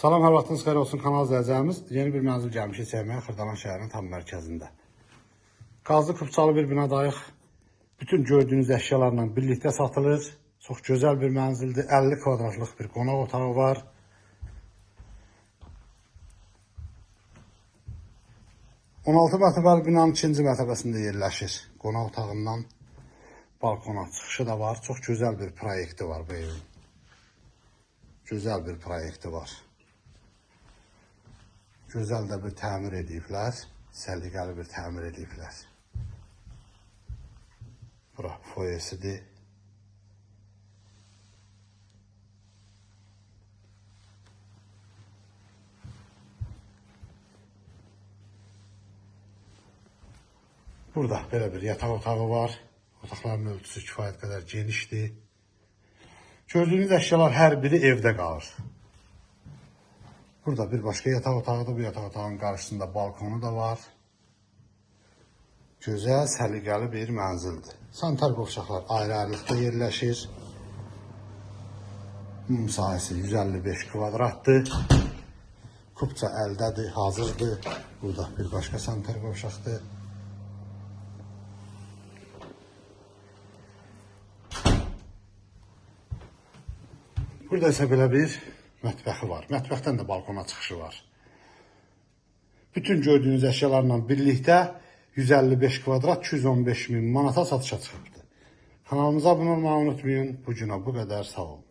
Salam, hər vaxtınız xeyir olsun kanal izləyəcəyimiz. Yeni bir mənzil gəlmişik çəkməyə Xırdalan şəhərinin tam mərkəzində. Qazlı kupçalı bir binadayıq. Bütün gördüyünüz əşyalarla birlikdə satılır. Çox gözəl bir mənzildir. 50 kvadratlıq bir qonaq otağı var. (16 mərtəbəli binanın 2-ci mərtəbəsində yerləşir. Qonaq otağından balkona çıxışı da var. Çox gözəl bir proyekti var bu evin. Gözəl bir proyekti var. Gözəl də bir təmir ediblər. Səliqəli bir təmir ediblər. Bura foyesidir. Burada belə bir yataq otağı var. Otaqların ölçüsü kifayət qədər genişdir. Gördüyünüz əşyalar hər biri evdə qalır. Burada bir başqa yataq otağıdır. Bu yataq otağının qarşısında balkonu da var. Gözəl, səliqəli bir mənzildir. Sanitar qovşaqlar ayrı-ayrılıqda yerləşir. Ümumi sahəsi 155 kvadratdır. Kupça əldədir, hazırdır. Burada bir başqa sanitar qovşaqdır. Burada isə belə bir mətbəxi var. Mətbəxdən də balkona çıxışı var. Bütün gördüyünüz əşyalarla birlikdə 155 kvadrat 215 min manata satışa çıxıbdır. Kanalımıza abunə olmağı unutmayın. Bu günə bu qədər, sağ olun.